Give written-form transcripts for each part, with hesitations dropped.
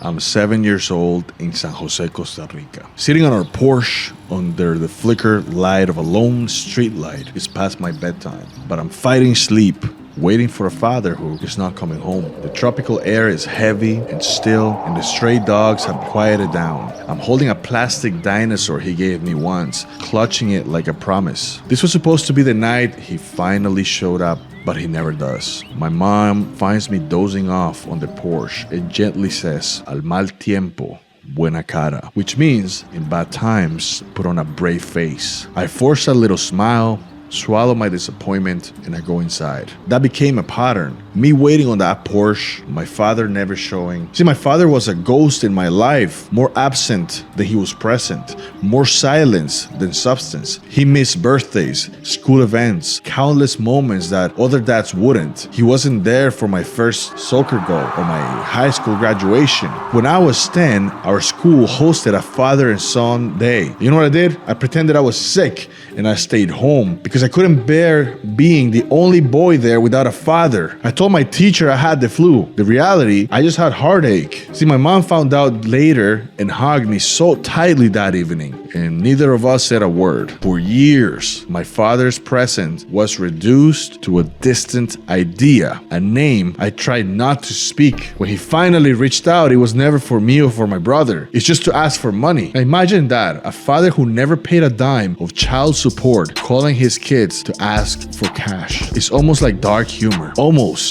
I'm 7 years old in San José, Costa Rica. Sitting on our porch under the flicker light of a lone street light. It's past my bedtime, but I'm fighting sleep, waiting for a father who is not coming home. The tropical air is heavy and still, and the stray dogs have quieted down. I'm holding a plastic dinosaur he gave me once, clutching it like a promise. This was supposed to be the night he finally showed up, but he never does. My mom finds me dozing off on the porch and gently says, "Al mal tiempo, buena cara," which means, in bad times, put on a brave face. I force a little smile, swallow my disappointment, and I go inside. That became a pattern. Me waiting on that porch, my father never showing. See, my father was a ghost in my life, more absent than he was present, more silence than substance. He missed birthdays, school events, countless moments that other dads wouldn't. He wasn't there for my first soccer goal or my high school graduation. When I was 10, our school hosted a father and son day. You know what I did? I pretended I was sick and I stayed home because I couldn't bear being the only boy there without a father. I told my teacher I had the flu. The reality, I just had heartache. See, my mom found out later and hugged me so tightly that evening, and neither of us said a word. For years, my father's presence was reduced to a distant idea, a name I tried not to speak. When he finally reached out, it was never for me or for my brother. It's just to ask for money. Now imagine that, a father who never paid a dime of child support calling his kids to ask for cash. It's almost like dark humor. Almost.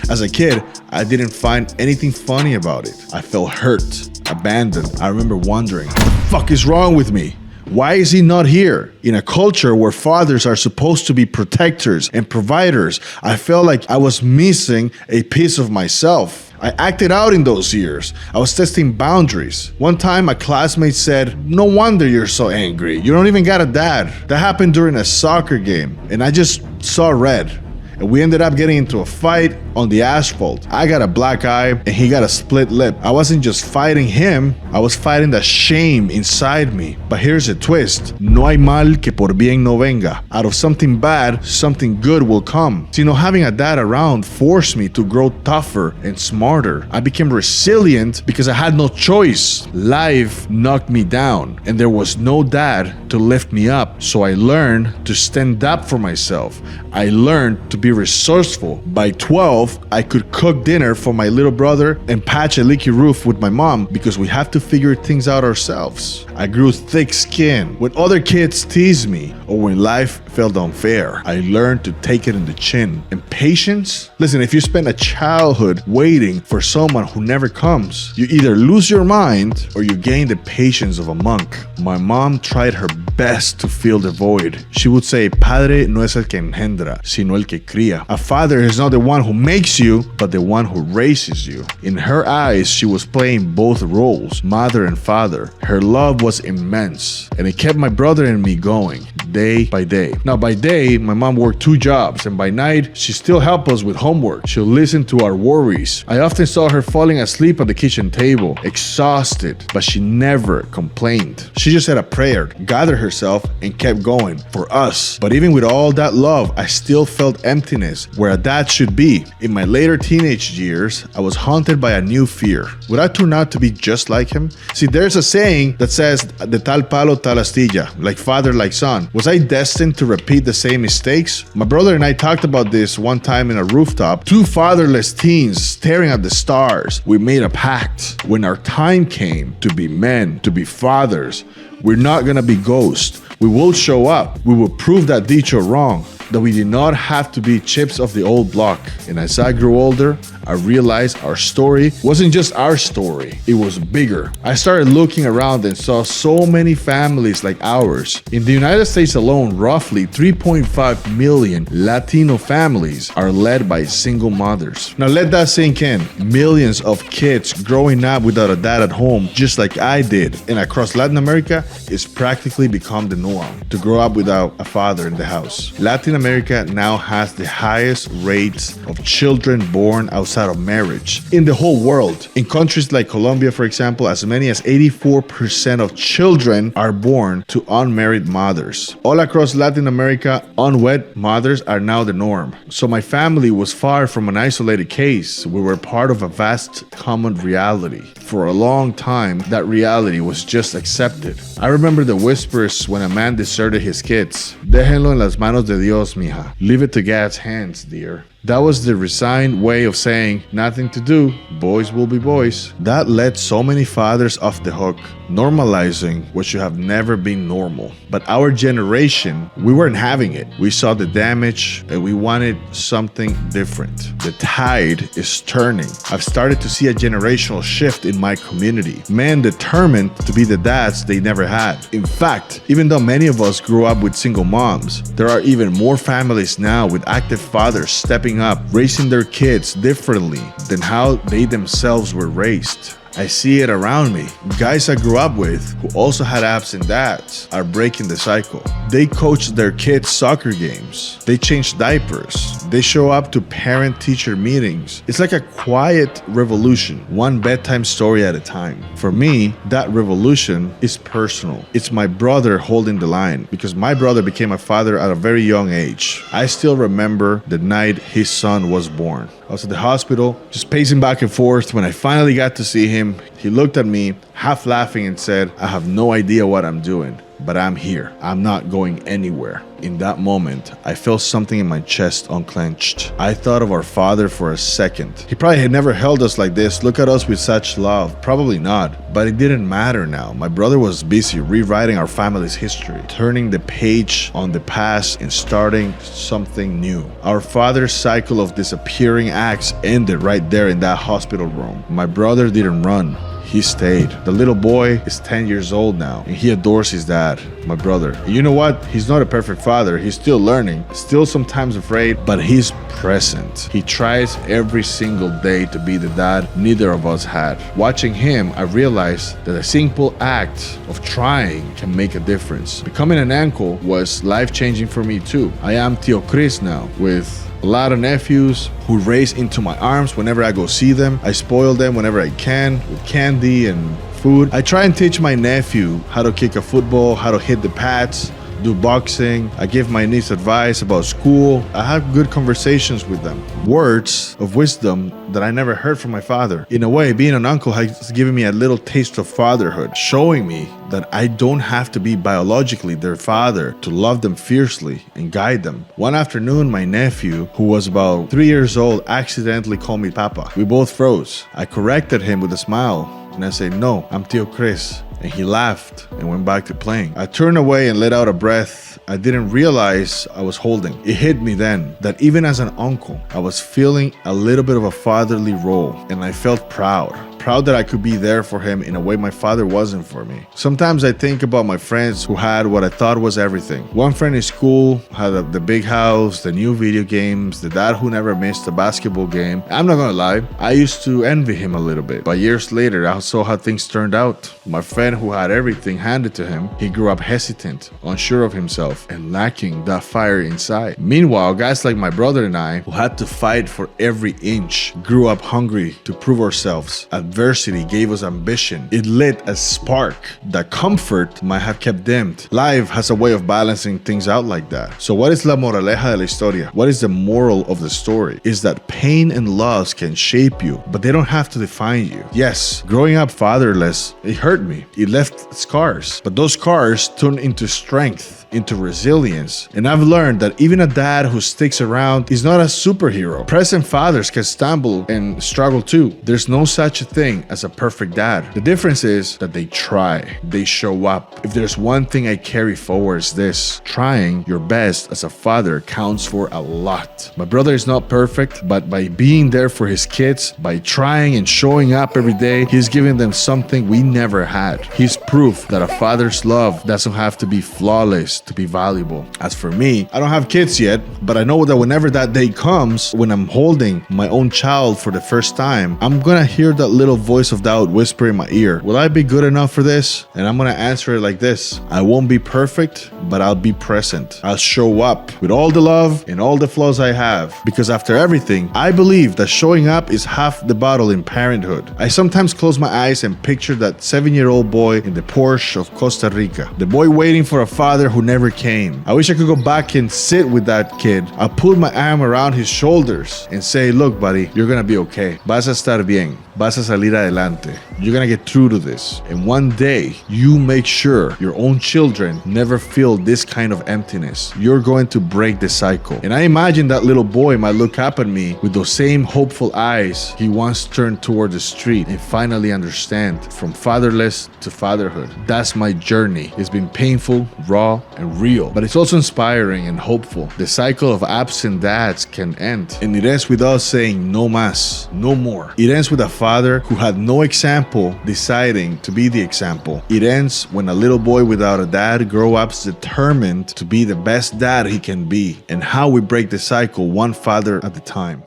As a kid, I didn't find anything funny about it. I felt hurt, abandoned. I remember wondering, what the fuck is wrong with me? Why is he not here? In a culture where fathers are supposed to be protectors and providers, I felt like I was missing a piece of myself. I acted out in those years. I was testing boundaries. One time, a classmate said, "No wonder you're so angry. You don't even got a dad." That happened during a soccer game, and I just saw red. And we ended up getting into a fight on the asphalt. I got a black eye and he got a split lip. I wasn't just fighting him, I was fighting the shame inside me. But here's a twist. No hay mal que por bien no venga. Out of something bad, something good will come. So, having a dad around forced me to grow tougher and smarter. I became resilient because I had no choice. Life knocked me down and there was no dad to lift me up. So I learned to stand up for myself. I learned to be resourceful. By 12, I could cook dinner for my little brother and patch a leaky roof with my mom because we have to figure things out ourselves. I grew thick skin. When other kids teased me or when life felt unfair, I learned to take it in the chin. And patience? Listen, if you spend a childhood waiting for someone who never comes, you either lose your mind or you gain the patience of a monk. My mom tried her best to fill the void. She would say, "Padre no es el que engendra, sino el que cría." A father is not the one who makes you, but the one who raises you. In her eyes, she was playing both roles, mother and father. Her love was immense, and it kept my brother and me going, day by day. Now, by day, my mom worked 2 jobs, and by night, she still helped us with homework. She'll listen to our worries. I often saw her falling asleep at the kitchen table, exhausted, but she never complained. She just said a prayer, gathered herself, and kept going for us. But even with all that love, I still felt emptiness where a dad should be. In my later teenage years, I was haunted by a new fear. Would I turn out to be just like him? See, there's a saying that says, "De tal palo, tal astilla," like father, like son. Was I destined to repeat the same mistakes? My brother and I talked about this one time in a rooftop. 2 fatherless teens staring at the stars. We made a pact. When our time came to be men, to be fathers, we're not gonna be ghosts. We will show up. We will prove that dicho wrong, that we did not have to be chips of the old block. And as I grew older, I realized our story wasn't just our story, it was bigger. I started looking around and saw so many families like ours. In the United States alone, roughly 3.5 million Latino families are led by single mothers. Now let that sink in. Millions of kids growing up without a dad at home, just like I did. And across Latin America, it's practically become the norm to grow up without a father in the house. Latin America now has the highest rates of children born outside outside of marriage in the whole world. In countries like Colombia, for example, as many as 84% of children are born to unmarried mothers. All across Latin America, unwed mothers are now the norm. So my family was far from an isolated case. We were part of a vast common reality. For a long time, that reality was just accepted. I remember the whispers when a man deserted his kids. Déjelo en las manos de Dios, mija. Leave it to God's hands, dear. That was the resigned way of saying, nothing to do, boys will be boys. That let so many fathers off the hook, normalizing what should have never been normal. But our generation, we weren't having it. We saw the damage and we wanted something different. The tide is turning. I've started to see a generational shift in my community. Men determined to be the dads they never had. In fact, even though many of us grew up with single moms, there are even more families now with active fathers stepping up, raising their kids differently than how they themselves were raised. I see it around me. Guys I grew up with who also had absent dads are breaking the cycle. They coach their kids' soccer games. They change diapers. They show up to parent-teacher meetings. It's like a quiet revolution, one bedtime story at a time. For me, that revolution is personal. It's my brother holding the line because my brother became a father at a very young age. I still remember the night his son was born. I was at the hospital, just pacing back and forth. When I finally got to see him, he looked at me, half laughing, and said, I have no idea what I'm doing, but I'm here. I'm not going anywhere. In that moment, I felt something in my chest unclenched. I thought of our father for a second. He probably had never held us like this, look at us with such love. Probably not, but it didn't matter now. My brother was busy rewriting our family's history, turning the page on the past and starting something new. Our father's cycle of disappearing acts ended right there in that hospital room. My brother didn't run. He stayed. The little boy is 10 years old now, and he adores his dad, my brother. And you know what? He's not a perfect father. He's still learning, still sometimes afraid, but he's present. He tries every single day to be the dad neither of us had. Watching him, I realized that a simple act of trying can make a difference. Becoming an uncle was life-changing for me too. I am Tío Chris now, with a lot of nephews who race into my arms whenever I go see them. I spoil them whenever I can with candy and food. I try and teach my nephew how to kick a football, how to hit the pads, do boxing. I give my niece advice about school. I have good conversations with them. Words of wisdom that I never heard from my father. In a way, being an uncle has given me a little taste of fatherhood, showing me that I don't have to be biologically their father to love them fiercely and guide them. One afternoon, my nephew, who was about 3 years old, accidentally called me Papa. We both froze. I corrected him with a smile and I said, no, I'm Tío Chris. And he laughed and went back to playing. I turned away and let out a breath I didn't realize I was holding. It hit me then that even as an uncle, I was feeling a little bit of a fatherly role, and I felt proud that I could be there for him in a way my father wasn't for me. Sometimes I think about my friends who had what I thought was everything. One friend in school had the big house, the new video games, the dad who never missed a basketball game. I'm not gonna lie, I used to envy him a little bit. But years later, I saw how things turned out. My friend who had everything handed to him, he grew up hesitant, unsure of himself, and lacking that fire inside. Meanwhile, guys like my brother and I, who had to fight for every inch, grew up hungry to prove ourselves. Adversity gave us ambition. It lit a spark that comfort might have kept dimmed. Life has a way of balancing things out like that. So what is la moraleja de la historia? What is the moral of the story? Is that pain and loss can shape you, but they don't have to define you. Yes, growing up fatherless, it hurt me. It left scars, but those scars turned into strength, into resilience. And I've learned that even a dad who sticks around is not a superhero. Present fathers can stumble and struggle too. There's no such a thing as a perfect dad. The difference is that they try, they show up. If there's one thing I carry forward is this: trying your best as a father counts for a lot. My brother is not perfect, but by being there for his kids, by trying and showing up every day, he's giving them something we never had. He's proof that a father's love doesn't have to be flawless to be valuable. As for me, I don't have kids yet, but I know that whenever that day comes, when I'm holding my own child for the first time, I'm gonna hear that little voice of doubt whisper in my ear, will I be good enough for this? And I'm gonna answer it like this: I won't be perfect, but I'll be present. I'll show up with all the love and all the flaws I have. Because after everything, I believe that showing up is half the battle in parenthood. I sometimes close my eyes and picture that 7-year-old boy in the porch of Costa Rica. The boy waiting for a father who never came. I wish I could go back and sit with that kid. I'll put my arm around his shoulders and say, look, buddy, you're gonna be okay. Vas a estar bien. Vas a salir adelante. You're gonna get through to this. And one day, you make sure your own children never feel this kind of emptiness. You're going to break the cycle. And I imagine that little boy might look up at me with those same hopeful eyes he once turned toward the street and finally understand from fatherless to fatherhood. That's my journey. It's been painful, raw, and real, but it's also inspiring and hopeful. The cycle of absent dads can end, and it ends with us saying no más, no more. It ends with a father who had no example deciding to be the example. It ends when a little boy without a dad grows up determined to be the best dad he can be, and how we break the cycle one father at a time.